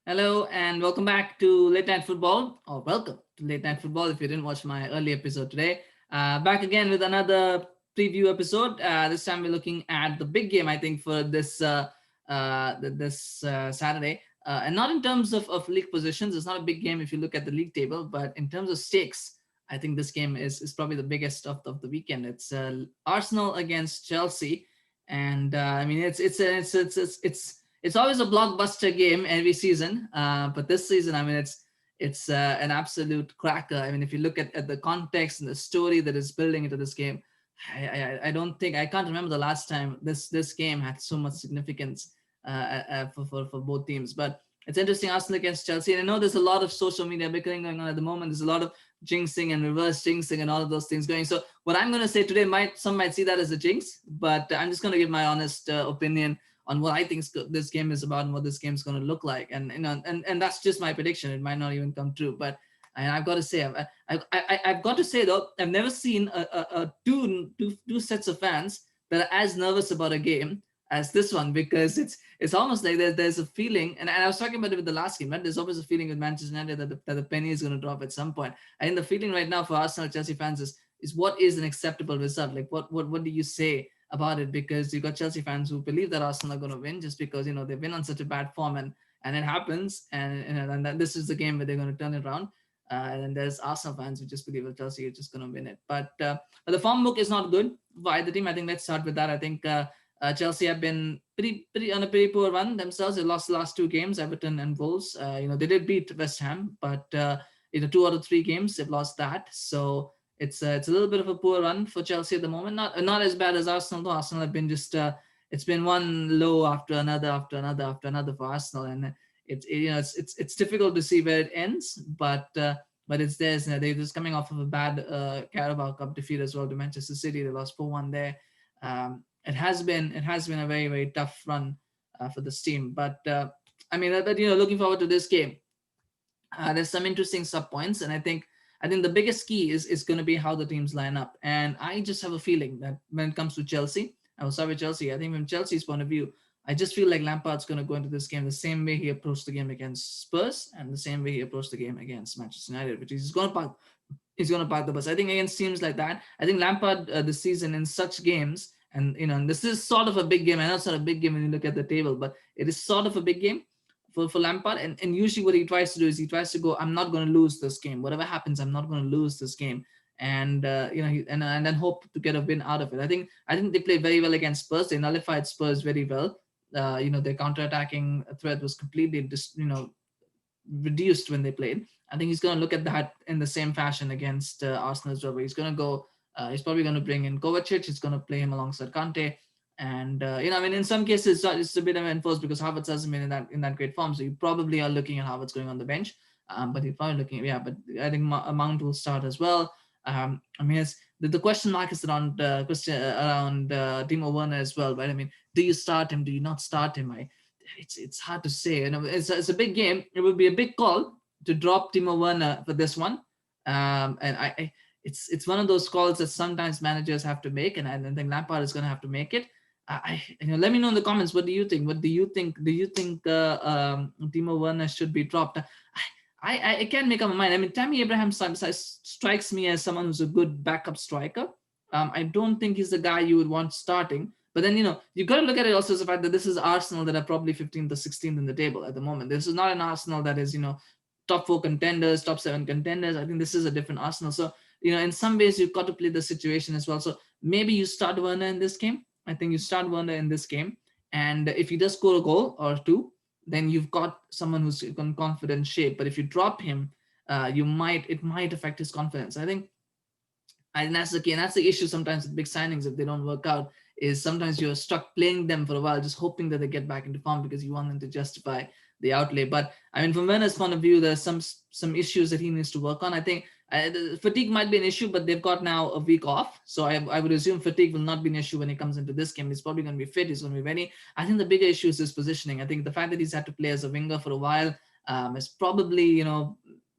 Hello and welcome back to Late Night Football, or welcome to Late Night Football if you didn't watch my early episode today. Back again with another preview episode. This time we're looking at the big game, I think, for this Saturday. And not in terms of league positions, it's not a big game if you look at the league table, but in terms of stakes, I think this game is probably the biggest of the weekend. It's Arsenal against Chelsea, and I mean it's always a blockbuster game every season, but this season, I mean, it's an absolute cracker. I mean, if you look at the context and the story that is building into this game, I don't think I can't remember the last time this game had so much significance for both teams. But it's interesting, Arsenal against Chelsea, and I know there's a lot of social media bickering going on at the moment. There's a lot of jinxing and reverse jinxing and all of those things going. So what I'm going to say today might see that as a jinx, but I'm just going to give my honest opinion on what I think this game is about and what this game is going to look like. And and that's just my prediction. It might not even come true, but I've got to say, I've got to say though, I've never seen a two sets of fans that are as nervous about a game as this one, because it's almost like there's a feeling, and I was talking about it with the last game, right? There's always a feeling with Manchester United that the penny is going to drop at some point. I think the feeling right now for Arsenal Chelsea fans is what is an acceptable result? Like what do you say about it? Because you got Chelsea fans who believe that Arsenal are going to win just because they've been on such a bad form, and it happens, and that this is the game where they're going to turn it around. And then there's Arsenal fans who just believe that Chelsea is just going to win it. But the form book is not good for either team. I think let's start with that. I think Chelsea have been pretty on a pretty poor run themselves. They lost the last two games, Everton and Wolves. They did beat West Ham, but 2 out of 3 games they've lost that. So it's a little bit of a poor run for Chelsea at the moment. Not as bad as Arsenal though. Arsenal have been just it's been one low after another for Arsenal, and it's difficult to see where it ends, but it's there. They're just coming off of a bad Carabao Cup defeat as well to Manchester City. They lost 4-1 there. It has been a very very tough run for this team, but looking forward to this game. There's some interesting sub points, and I think the biggest key is going to be how the teams line up. And I just have a feeling that when it comes to Chelsea, I will start with Chelsea. I think from Chelsea's point of view, I just feel like Lampard's going to go into this game the same way he approached the game against Spurs and the same way he approached the game against Manchester United, which is he's going to park the bus. I think against teams like that, I think Lampard this season in such games, and this is sort of a big game. I know it's not a big game when you look at the table, but it is sort of a big game for Lampard. And usually what he tries to do is he tries to go, I'm not going to lose this game. Whatever happens, I'm not going to lose this game. And and then hope to get a win out of it. I think they played very well against Spurs. They nullified Spurs very well. Their counter-attacking threat was completely reduced when they played. I think he's going to look at that in the same fashion against Arsenal as well, where he's going to go. He's probably going to bring in Kovacic. He's going to play him alongside Kante. And in some cases it's a bit of enforced because Havertz hasn't been in that great form. So you probably are looking at Havertz going on the bench. But you're probably looking, yeah. But I think Mount will start as well. It's the question mark is around Timo Werner as well, right? I mean, do you start him? Do you not start him? It's hard to say. It's a big game. It would be a big call to drop Timo Werner for this one. It's one of those calls that sometimes managers have to make, and I think Lampard is going to have to make it. Let me know in the comments. What do you think? What do you think? Do you think Timo Werner should be dropped? I can't make up my mind. I mean, Tammy Abraham strikes me as someone who's a good backup striker. I don't think he's the guy you would want starting. But then you've got to look at it also as the fact that this is Arsenal that are probably 15th or 16th in the table at the moment. This is not an Arsenal that is top 4 contenders, top 7 contenders. I think this is a different Arsenal. So in some ways you've got to play the situation as well. So maybe you start Werner in this game. I think you start Werner in this game, and if he does score a goal or two, then you've got someone who's in confident shape. But if you drop him, it might affect his confidence. I think, and that's the key, and that's the issue sometimes with big signings. If they don't work out, is sometimes you're stuck playing them for a while, just hoping that they get back into form because you want them to justify the outlay. But I mean, from Werner's point of view, there's some issues that he needs to work on. I think fatigue might be an issue, but they've got now a week off, so I would assume fatigue will not be an issue when he comes into this game. He's probably going to be fit. He's going to be ready. I think the bigger issue is his positioning. I think the fact that he's had to play as a winger for a while has probably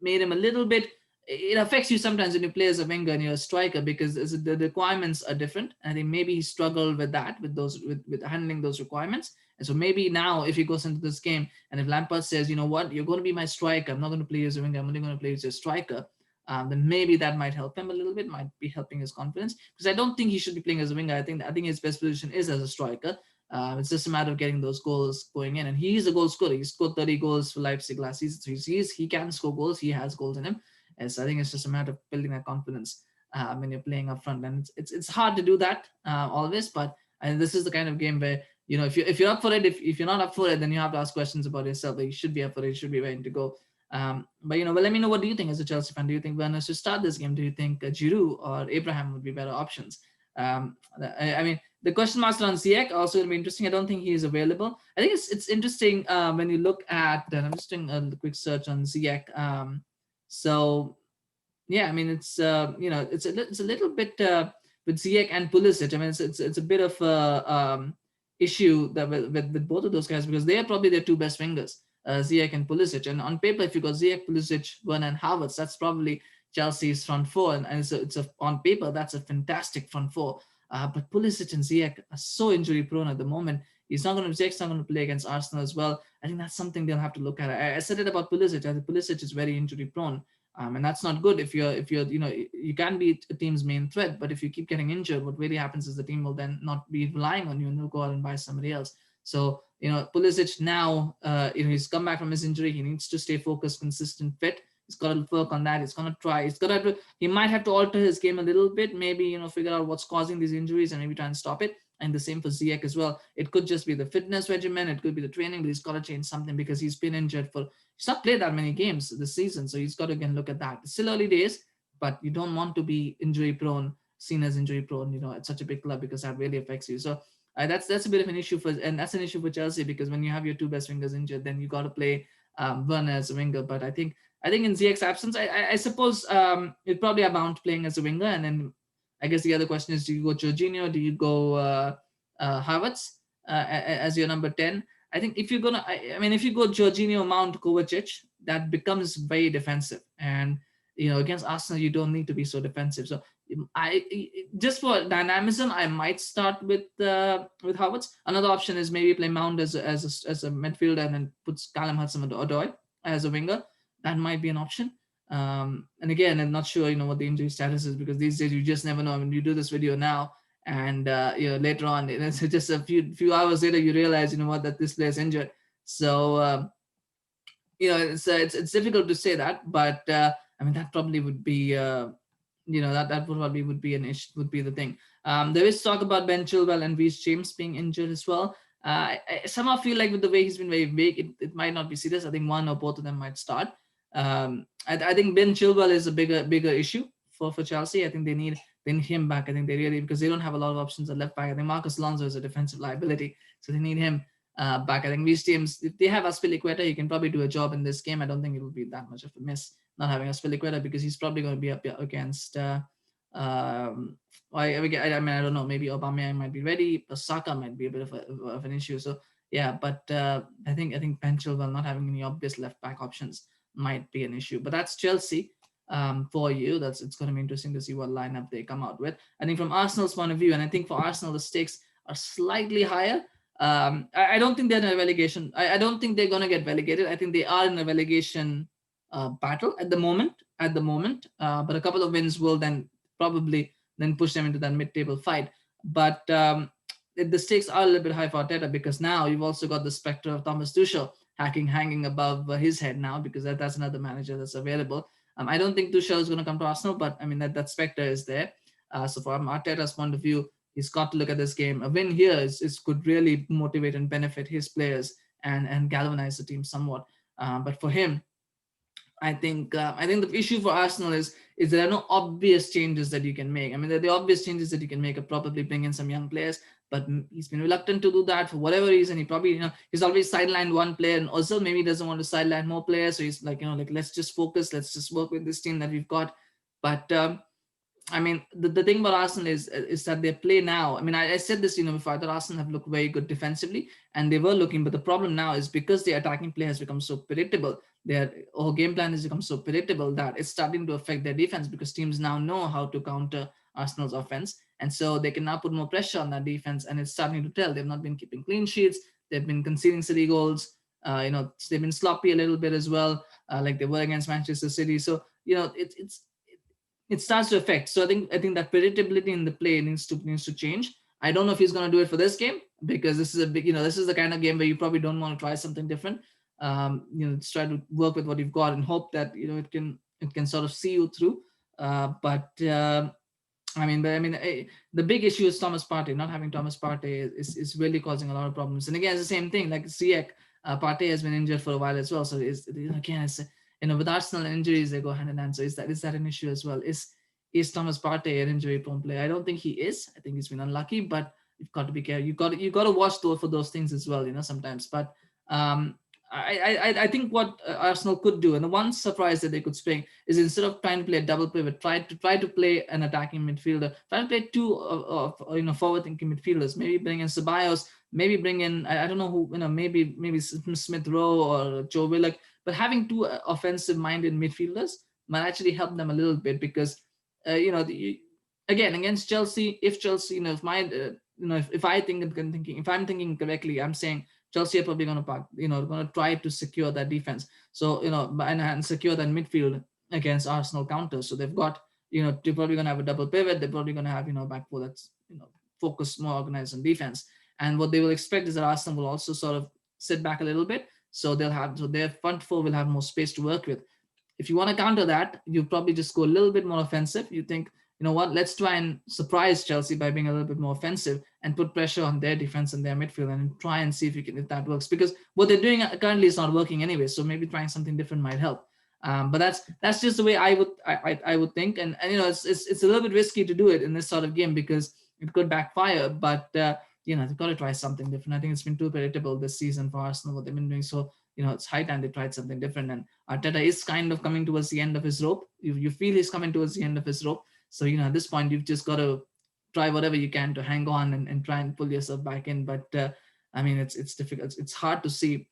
made him a little bit it affects you sometimes when you play as a winger and you're a striker, because the requirements are different. I think maybe he struggled with that, with those, with handling those requirements. And so maybe now if he goes into this game and if Lampard says, you know what, you're going to be my striker, I'm not going to play you as a winger, I'm only going to play you as a striker, then maybe that might help him a little bit, might be helping his confidence. Because I don't think he should be playing as a winger. I think his best position is as a striker. It's just a matter of getting those goals going in, and he's a goal scorer. He scored 30 goals for Leipzig last season, so he can score goals. He has goals in him, and so I think it's just a matter of building that confidence when you're playing up front. And it's hard to do that always, but this is the kind of game where, you know, if you're up for it, if you're not up for it, then you have to ask questions about yourself. But you should be up for it. You should be ready to go. But well, let me know, what do you think as a Chelsea fan? Do you think Werner should start this game? Do you think Giroud or Abraham would be better options? I mean, the question marks on Ziyech also will be interesting. I don't think he is available. I think it's interesting when you look at. I'm just doing a quick search on Ziyech. So yeah, I mean, it's a little bit with Ziyech and Pulisic. I mean, it's a bit of a issue that with both of those guys, because they are probably their two best wingers, Ziyech and Pulisic. And on paper, if you got Ziyech, Pulisic, Werner, and Havertz, that's probably Chelsea's front four. And on paper, that's a fantastic front four. But Pulisic and Ziyech are so injury prone at the moment. Ziyech's not going to play against Arsenal as well. I think that's something they'll have to look at. I said it about Pulisic. I think Pulisic is very injury prone. And that's not good. If you're you can be a team's main threat, but if you keep getting injured, what really happens is the team will then not be relying on you and they'll go out and buy somebody else. So Pulisic now, he's come back from his injury. He needs to stay focused, consistent, fit. He's got to work on that. He's gonna try. He might have to alter his game a little bit. Maybe figure out what's causing these injuries and maybe try and stop it. And the same for Ziyech as well. It could just be the fitness regimen. It could be the training, but he's got to change something because he's been injured he's not played that many games this season. So he's got to again look at that. It's still early days, but you don't want to be injury prone, seen as injury prone, at such a big club, because that really affects you. So that's a bit of an issue and that's an issue for Chelsea, because when you have your two best wingers injured, then you got to play Werner as a winger. But I think in Ziyech's absence, I suppose you'd probably amount playing as a winger. And then I guess the other question is, do you go Jorginho? Do you go Havertz as your number 10? I think if you're gonna, if you go Jorginho, Mount, Kovacic, that becomes very defensive. And against Arsenal, you don't need to be so defensive. So just for dynamism, I might start with Havertz. Another option is maybe play Mount as a midfielder and then puts Callum Hudson-Odoi as a winger. That might be an option. And again, I'm not sure what the injury status is, because these days you just never know. I mean, you do this video now, and later on, it's just a few hours later, you realize that this player's injured. So it's difficult to say that, but that probably would be that probably would be an issue, would be the thing. There is talk about Ben Chilwell and Reece James being injured as well. I somehow feel like with the way he's been very vague, it might not be serious. I think one or both of them might start. I think Ben Chilwell is a bigger issue for Chelsea. I think they need him back. I think they really, because they don't have a lot of options at left back. I think Marcus Alonso is a defensive liability, so they need him back. I think these teams, if they have Azpilicueta, he can probably do a job in this game. I don't think it will be that much of a miss not having Azpilicueta, because he's probably going to be up against. I don't know. Maybe Aubameyang might be ready, but Saka might be a bit of an issue. So yeah, but I think Ben Chilwell not having any obvious left back options might be an issue. But that's Chelsea for you. It's going to be interesting to see what lineup they come out with. I think from Arsenal's point of view, and I think for Arsenal the stakes are slightly higher. I don't think they're in a relegation. I don't think they're going to get relegated. I think they are in a relegation battle at the moment. But a couple of wins will then probably push them into that mid-table fight. But the stakes are a little bit high for Arteta, because now you've also got the specter of Thomas Tuchel hanging above his head now, because that's another manager that's available. I don't think Tuchel is going to come to Arsenal, but that specter is there. So from Arteta's point of view, he's got to look at this game. A win here could really motivate and benefit his players and galvanize the team somewhat. But for him, I think the issue for Arsenal is there are no obvious changes that you can make. The obvious changes that you can make are probably bring in some young players, but he's been reluctant to do that for whatever reason. He probably, he's always sidelined one player, and also maybe doesn't want to sideline more players. So he's like, let's just focus, let's just work with this team that we've got. But I mean, the thing about Arsenal is that they play now. I mean, I said this, before. I thought Arsenal have looked very good defensively, and they were looking. But the problem now is because the attacking play has become so predictable, their whole game plan has become so predictable that it's starting to affect their defense because teams now know how to counter Arsenal's offense, and so they can now put more pressure on that defense, and it's starting to tell. They've not been keeping clean sheets. They've been conceding silly goals. They've been sloppy a little bit as well, like they were against Manchester City. So it starts to affect. So I think that predictability in the play needs to change. I don't know if he's going to do it for this game because this is a big, this is the kind of game where you probably don't want to try something different. Just try to work with what you've got and hope that it can sort of see you through. But the big issue is Thomas Partey. Not having Thomas Partey is really causing a lot of problems. And again, it's the same thing. Like Ziyech, Partey has been injured for a while as well. So with Arsenal injuries, they go hand in hand. So is that an issue as well? Is Thomas Partey an injury-prone player? I don't think he is. I think he's been unlucky, but you've got to be careful. You got to watch for those things as well. Sometimes. But um, I think what Arsenal could do, and the one surprise that they could spring is instead of trying to play a double pivot, try to play an attacking midfielder, try to play two forward-thinking midfielders. Maybe bring in Ceballos, maybe bring in I don't know who, maybe Smith Rowe or Joe Willock, but having two offensive-minded midfielders might actually help them a little bit because again against Chelsea, if Chelsea, if I'm thinking correctly, I'm saying Chelsea are probably going to try to secure that defense. So and secure that midfield against Arsenal counters. So they've got they're probably going to have a double pivot. They're probably going to have back four that's focused more organized on defense. And what they will expect is that Arsenal will also sort of sit back a little bit. So their front four will have more space to work with. If you want to counter that, you probably just go a little bit more offensive. You think, what, let's try and surprise Chelsea by being a little bit more offensive and put pressure on their defense and their midfield and try and see if that works. Because what they're doing currently is not working anyway. So maybe trying something different might help. But that's just the way I would think. And it's a little bit risky to do it in this sort of game because it could backfire. But they've got to try something different. I think it's been too predictable this season for Arsenal, what they've been doing. So it's high time they tried something different. And Arteta is kind of coming towards the end of his rope. You feel he's coming towards the end of his rope. So at this point, you've just got to try whatever you can to hang on and try and pull yourself back in. But it's difficult. It's hard to see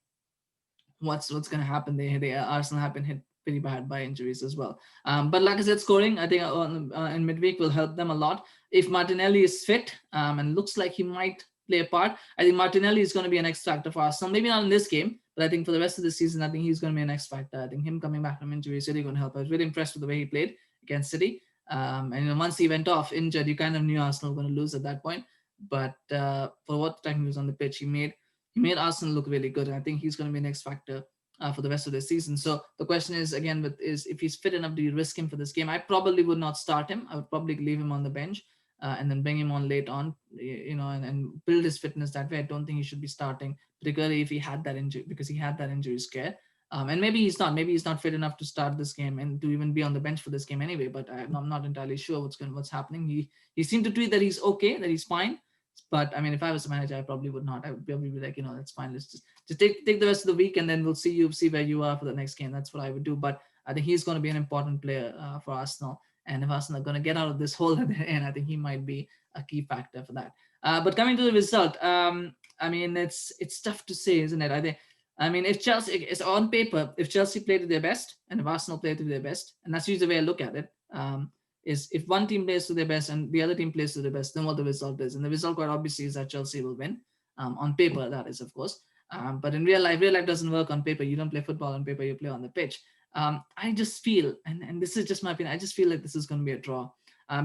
what's going to happen. Arsenal have been hit pretty bad by injuries as well. But like I said, scoring I think in midweek will help them a lot. If Martinelli is fit and looks like he might play a part, I think Martinelli is going to be an X factor for Arsenal. Maybe not in this game, but I think for the rest of the season, I think he's going to be an X factor. I think him coming back from injury is really going to help. I was really impressed with the way he played against City. And once he went off injured, you kind of knew Arsenal were going to lose at that point. But for what time he was on the pitch, he made Arsenal look really good. And I think he's going to be an X factor for the rest of the season. So the question is again, is if he's fit enough, do you risk him for this game? I probably would not start him. I would probably leave him on the bench and then bring him on late on, and build his fitness that way. I don't think he should be starting, particularly if he had that injury, because he had that injury scare. And maybe he's not fit enough to start this game and to even be on the bench for this game anyway. But I'm not entirely sure what's happening. He seemed to tweet that he's okay, that he's fine. But I mean, if I was a manager, I probably would not. I would probably be like, that's fine. Let's just take the rest of the week, and then we'll see where you are for the next game. That's what I would do. But I think he's going to be an important player for Arsenal. And if Arsenal are going to get out of this hole that they're in, I think he might be a key factor for that. But coming to the result, it's tough to say, isn't it? If Chelsea is on paper, if Chelsea played to their best and if Arsenal played to their best, and that's usually the way I look at it, is if one team plays to their best and the other team plays to their best, then what the result is. And the result quite obviously is that Chelsea will win. On paper, that is, of course. But in real life doesn't work on paper. You don't play football on paper, you play on the pitch. I just feel, and this is just my opinion, I just feel like this is going to be a draw.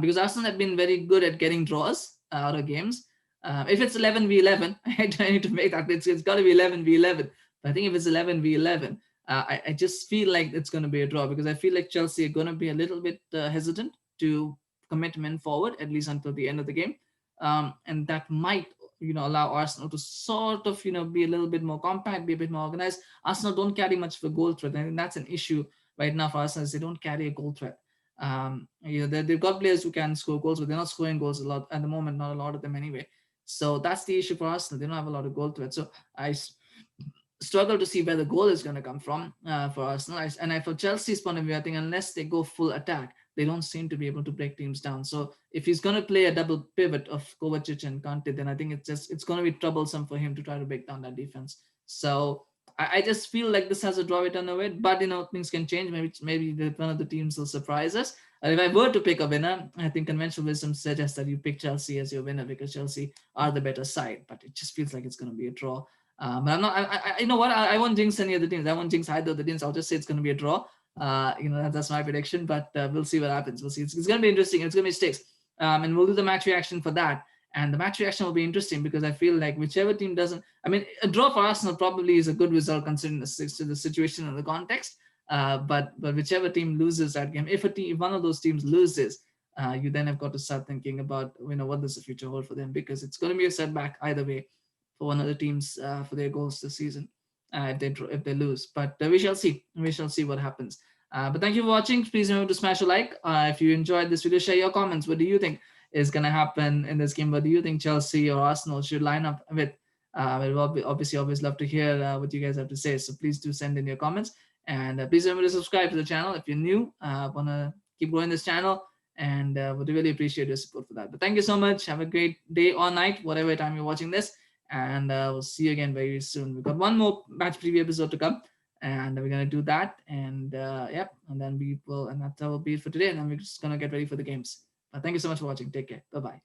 Because Arsenal have been very good at getting draws out of games. If it's 11v11, I need to make that, it's got to be 11v11. But I think if it's 11v11, I just feel like it's going to be a draw because I feel like Chelsea are going to be a little bit hesitant to commit men forward, at least until the end of the game. And that might allow Arsenal to sort of be a little bit more compact, be a bit more organized. Arsenal don't carry much of a goal threat. I think that's an issue right now for Arsenal, is they don't carry a goal threat. They've got players who can score goals, but they're not scoring goals a lot at the moment, not a lot of them anyway. So that's the issue for Arsenal. They don't have a lot of goal threat. So I struggle to see where the goal is going to come from for Arsenal. And for Chelsea's point of view, I think unless they go full attack, they don't seem to be able to break teams down. So if he's going to play a double pivot of Kovacic and Kante, then I think it's going to be troublesome for him to try to break down that defense. So I just feel like this has a draw it on it, but things can change. Maybe one of the teams will surprise us. If I were to pick a winner, I think conventional wisdom suggests that you pick Chelsea as your winner because Chelsea are the better side. But it just feels like it's going to be a draw. But I'm not. You know what? I won't jinx any of the teams. I won't jinx either of the teams. I'll just say it's going to be a draw. That's my prediction. But we'll see what happens. We'll see. It's going to be interesting. It's going to be stakes. And we'll do the match reaction for that. And the match reaction will be interesting because I feel like whichever team doesn't, I mean, a draw for Arsenal probably is a good result considering the situation and the context. But whichever team loses that game, if one of those teams loses, you then have got to start thinking about what does the future hold for them, because it's going to be a setback either way for one of the teams for their goals this season if they lose. But we shall see. We shall see what happens. But thank you for watching. Please remember to smash a like. If you enjoyed this video, share your comments. What do you think is going to happen in this game? What do you think Chelsea or Arsenal should line up with? We'll obviously always love to hear what you guys have to say. So please do send in your comments. And please remember to subscribe to the channel if you're new. Want to keep growing this channel, and would really appreciate your support for that. But thank you so much. Have a great day or night, whatever time you're watching this. And we'll see you again very soon. We've got one more match preview episode to come, and we're gonna do that. And and then and that will be it for today. And then we're just gonna get ready for the games. Thank you so much for watching. Take care. Bye bye.